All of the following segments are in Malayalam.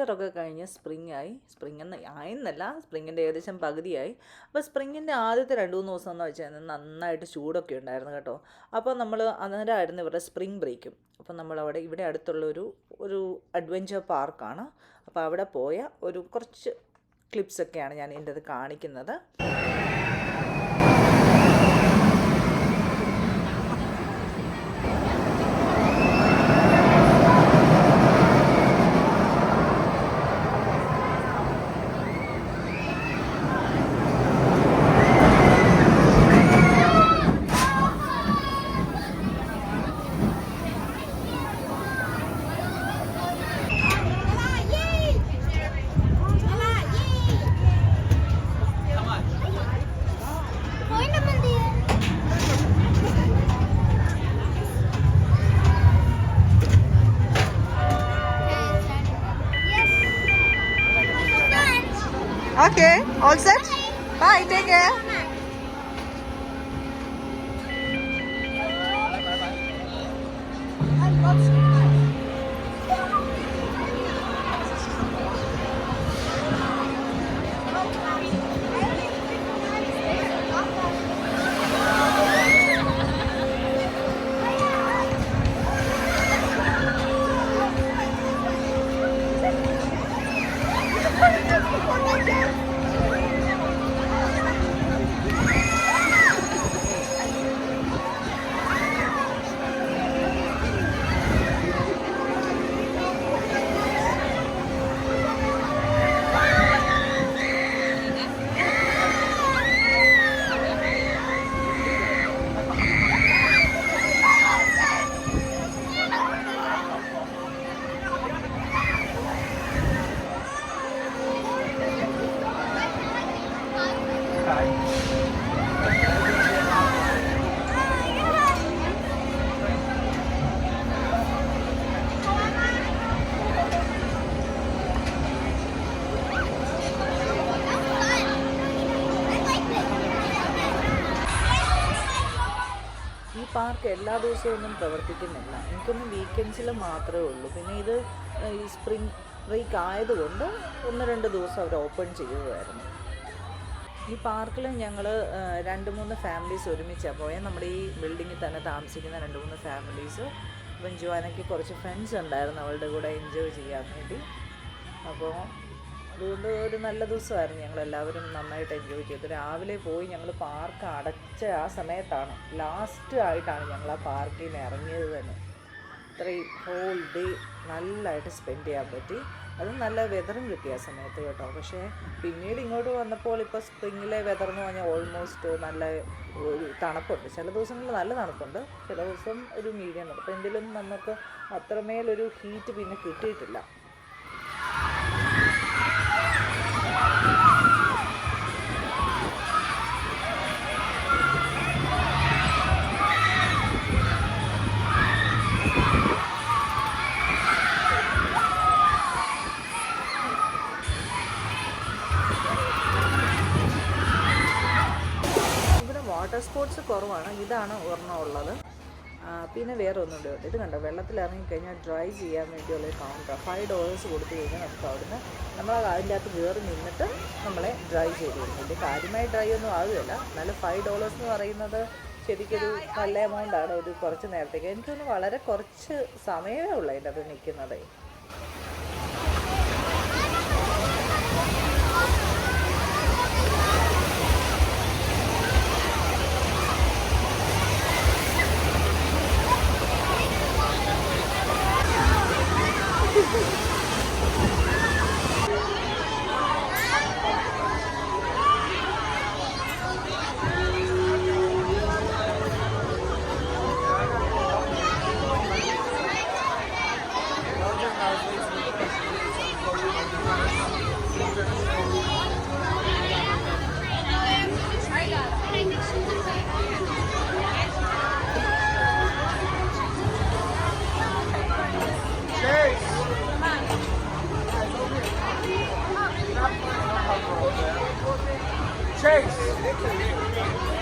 വിൻ്ററൊക്കെ കഴിഞ്ഞ് സ്പ്രിംഗ് ആയി. ആയെന്നല്ല, സ്പ്രിങ്ങിൻ്റെ ഏകദേശം പകുതിയായി. അപ്പോൾ സ്പ്രിങ്ങിൻ്റെ ആദ്യത്തെ 2-3 ദിവസം എന്ന് വെച്ചാൽ നന്നായിട്ട് ചൂടൊക്കെ ഉണ്ടായിരുന്നു കേട്ടോ. അപ്പോൾ നമ്മൾ അന്നേരമായിരുന്നു ഇവരുടെ സ്പ്രിംഗ് ബ്രേക്കും. അപ്പോൾ നമ്മളവിടെ ഇവിടെ അടുത്തുള്ളൊരു അഡ്വഞ്ചർ പാർക്കാണ്. അപ്പോൾ അവിടെ പോയ കുറച്ച് ക്ലിപ്സൊക്കെയാണ് ഞാൻ എൻ്റെ അത് കാണിക്കുന്നത്. Okay, all set? Bye, take care. Park എല്ലാ ദിവസവും പ്രവർത്തിക്കുന്നില്ല. എനിക്കൊന്നും വീക്കെൻഡ്സിൽ മാത്രമേ ഉള്ളൂ. പിന്നെ ഇത് ഈ സ്പ്രിംഗ് ബ്രേക്ക് ആയതുകൊണ്ട് 1-2 ദിവസം അവർ ഓപ്പൺ ചെയ്യുമായിരുന്നു. ഈ പാർക്കിൽ ഞങ്ങൾ 2-3 ഫാമിലീസ് ഒരുമിച്ചാണ് പോയത്. നമ്മുടെ ഈ ബിൽഡിങ്ങിൽ തന്നെ താമസിക്കുന്ന 2-3 ഫാമിലീസ്. അപ്പം ജോനയ്ക്ക് കുറച്ച് ഫ്രണ്ട്സ് ഉണ്ടായിരുന്നു അവളുടെ കൂടെ എൻജോയ് ചെയ്യാൻ വേണ്ടി. അപ്പോൾ അതുകൊണ്ട് ഒരു നല്ല ദിവസമായിരുന്നു. ഞങ്ങളെല്ലാവരും നന്നായിട്ട് എൻജോയ് ചെയ്തു. രാവിലെ പോയി ഞങ്ങൾ പാർക്ക് അടച്ച ആ സമയത്താണ്, ലാസ്റ്റ് ആയിട്ടാണ് ഞങ്ങൾ ആ പാർക്കിൽ നിന്ന് ഇറങ്ങിയത് തന്നെ. ഇത്രയും ഹോൾ ഡേ നല്ലതായിട്ട് സ്പെൻഡ് ചെയ്യാൻ പറ്റി. അതും നല്ല വെതറും കിട്ടിയ സമയത്ത് കേട്ടോ. പക്ഷേ പിന്നീട് ഇങ്ങോട്ട് വന്നപ്പോൾ ഇപ്പോൾ സ്പ്രിങ്ങിലെ വെതർ എന്ന് പറഞ്ഞാൽ ഓൾമോസ്റ്റ് നല്ല ഒരു തണുപ്പുണ്ട്. ചില ദിവസങ്ങളിൽ നല്ല തണുപ്പുണ്ട്, ചില ദിവസം ഒരു മീഡിയം തണുപ്പ്. എന്തെങ്കിലും നമുക്ക് അത്രമേലൊരു ഹീറ്റ് പിന്നെ കിട്ടിയിട്ടില്ല. വാട്ടർ സ്പോർട്സ് കുറവാണ്. ഇതാണ് ഒരെണ്ണം ഉള്ളത്. പിന്നെ വേറെ ഒന്നുണ്ട് കേട്ടോ. ഇത് കണ്ടോ, വെള്ളത്തിൽ ഇറങ്ങിക്കഴിഞ്ഞാൽ ഡ്രൈ ചെയ്യാൻ വേണ്ടിയുള്ളൊരു കൗണ്ടർ. $5 കൊടുത്തു കഴിഞ്ഞാൽ നമുക്ക് അവിടുന്ന് നമ്മൾ അതിൻ്റെ അകത്ത് കയറി നിന്നിട്ട് നമ്മളെ ഡ്രൈ ചെയ്ത് കൊടുക്കും. കാര്യമായി ഡ്രൈ ഒന്നും ആകുകയില്ല. എന്നാലും $5 എന്ന് പറയുന്നത് ശരിക്കൊരു നല്ല എമൗണ്ടാണ് ഒരു കുറച്ച് നേരത്തേക്ക്. എനിക്കൊന്ന് വളരെ കുറച്ച് സമയമേ ഉള്ളൂ അതിൻ്റെ അത് നിൽക്കുന്നത്. Chase! Look, we need shoes.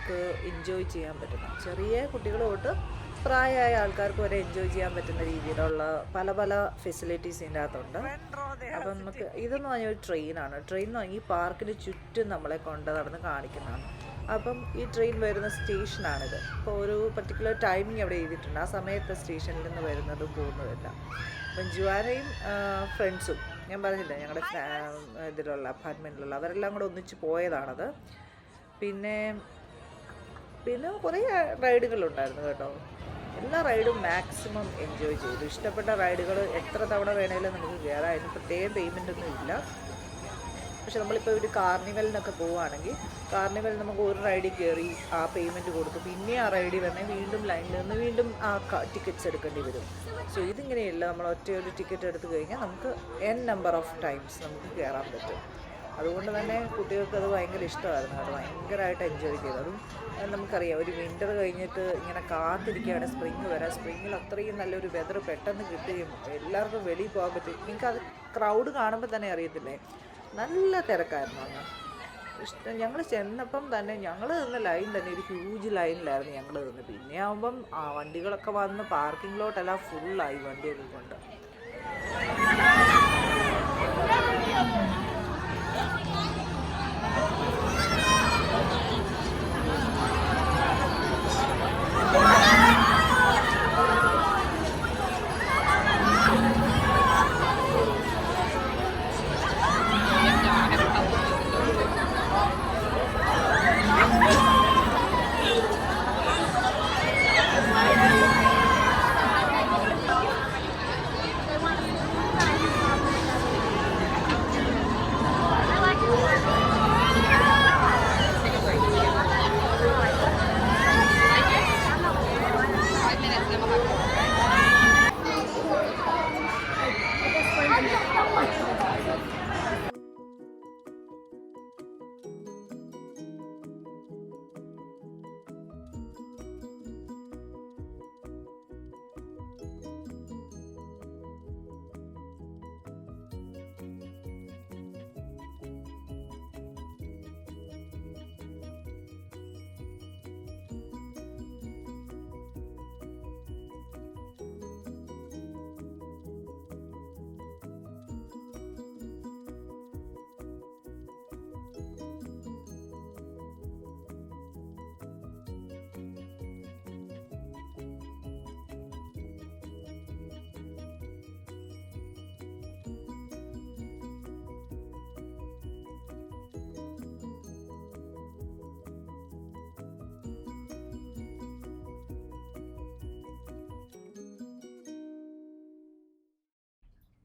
നമുക്ക് എൻജോയ് ചെയ്യാൻ പറ്റുന്ന, ചെറിയ കുട്ടികൾ തൊട്ട് പ്രായമായ ആൾക്കാർക്ക് വരെ എൻജോയ് ചെയ്യാൻ പറ്റുന്ന രീതിയിലുള്ള പല പല ഫെസിലിറ്റീസ് ഇതിൻ്റെ അകത്തുണ്ട്. അപ്പം നമുക്ക് ഇതെന്ന് പറഞ്ഞാൽ ഒരു ട്രെയിനാണ്. ട്രെയിൻ എന്ന് പറഞ്ഞാൽ ഈ പാർക്കിന് ചുറ്റും നമ്മളെ കൊണ്ട് നടന്ന് കാണിക്കുന്നതാണ്. അപ്പം ഈ ട്രെയിൻ വരുന്ന സ്റ്റേഷനാണിത്. ഇപ്പോൾ ഒരു പർട്ടിക്കുലർ ടൈമിംഗ് അവിടെ എഴുതിയിട്ടുണ്ട്. ആ സമയത്ത് സ്റ്റേഷനിൽ നിന്ന് വരുന്നതും പോകുന്നതല്ല. അപ്പം ജുവാനയും ഫ്രണ്ട്സും ഞാൻ പറഞ്ഞില്ല ഞങ്ങളുടെ ഇതിലുള്ള അപ്പാർട്ട്മെൻറ്റിലുള്ള അവരെല്ലാം കൂടെ ഒന്നിച്ച് പോയതാണത്. പിന്നെ കുറേ റൈഡുകളുണ്ടായിരുന്നു കേട്ടോ. എല്ലാ റൈഡും മാക്സിമം എൻജോയ് ചെയ്തു. ഇഷ്ടപ്പെട്ട റൈഡുകൾ എത്ര തവണ വേണമെങ്കിലും നമുക്ക് കയറാം. അതിന് പ്രത്യേകം പേയ്മെൻ്റൊന്നും ഇല്ല. പക്ഷെ നമ്മളിപ്പോൾ ഒരു കാർണിവലിനൊക്കെ പോവുകയാണെങ്കിൽ കാർണിവൽ നമുക്ക് ഒരു റൈഡിൽ കയറി ആ പേയ്മെൻറ്റ് കൊടുത്തു പിന്നെ ആ റൈഡിൽ വന്നാൽ വീണ്ടും ലൈനിൽ നിന്ന് വീണ്ടും ആ ടിക്കറ്റ്സ് എടുക്കേണ്ടി വരും. സോ ഇതിങ്ങനെയല്ല, നമ്മൾ ഒറ്റയൊരു ടിക്കറ്റ് എടുത്തു കഴിഞ്ഞാൽ നമുക്ക് നമ്പർ ഓഫ് ടൈംസ് നമുക്ക് കയറാൻ പറ്റും. അതുകൊണ്ട് തന്നെ കുട്ടികൾക്ക് അത് ഭയങ്കര ഇഷ്ടമായിരുന്നു. അത് ഭയങ്കരമായിട്ട് എൻജോയ് ചെയ്തു. അതും നമുക്കറിയാം ഒരു വിൻ്റർ കഴിഞ്ഞിട്ട് ഇങ്ങനെ കാത്തിരിക്കുകയാണ് സ്പ്രിങ് വരാൻ. സ്പ്രിങ്ങിൽ അത്രയും നല്ലൊരു വെതർ പെട്ടെന്ന് കിട്ടുകയും എല്ലാവർക്കും വെളിയിൽ പോകാൻ പറ്റും. നിങ്ങൾക്ക് അത് ക്രൗഡ് കാണുമ്പോൾ തന്നെ അറിയത്തില്ലേ, നല്ല തിരക്കായിരുന്നു അന്ന്. ഞങ്ങൾ ചെന്നപ്പം തന്നെ ഞങ്ങൾ നിന്ന ലൈൻ തന്നെ ഒരു ഹ്യൂജ് ലൈനിലായിരുന്നു ഞങ്ങൾ നിന്ന്. പിന്നെ ആകുമ്പം വണ്ടികളൊക്കെ വന്ന് പാർക്കിങ്ങിലോട്ടെല്ലാം ഫുള്ളായി വണ്ടിയൊക്കെ കൊണ്ട്.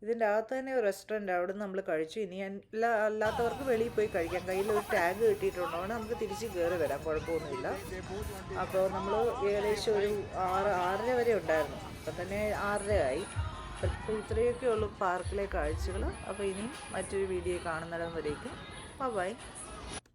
ഇതിൻ്റെ അകത്ത് തന്നെ ഒരു റെസ്റ്റോറൻറ്റ്, അവിടെ നിന്ന് നമ്മൾ കഴിച്ചു. ഇനി അല്ലാത്തവർക്ക് വെളിയിൽ പോയി കഴിക്കാം. കയ്യിൽ ഒരു ടാഗ് കിട്ടിയിട്ടുള്ളതുകൊണ്ട് നമുക്ക് തിരിച്ച് കയറി വരാം, കുഴപ്പമൊന്നുമില്ല. അപ്പോൾ നമ്മൾ ഏകദേശം ഒരു 6:30 വരെ ഉണ്ടായിരുന്നു. അപ്പം തന്നെ 6:30 ആയി. അപ്പോൾ ഇത്രയൊക്കെ ഉള്ളൂ പാർക്കിലെ കാഴ്ചകൾ. അപ്പോൾ ഇനി മറ്റൊരു വീഡിയോ കാണുന്നിടം വരേക്കും ബൈ.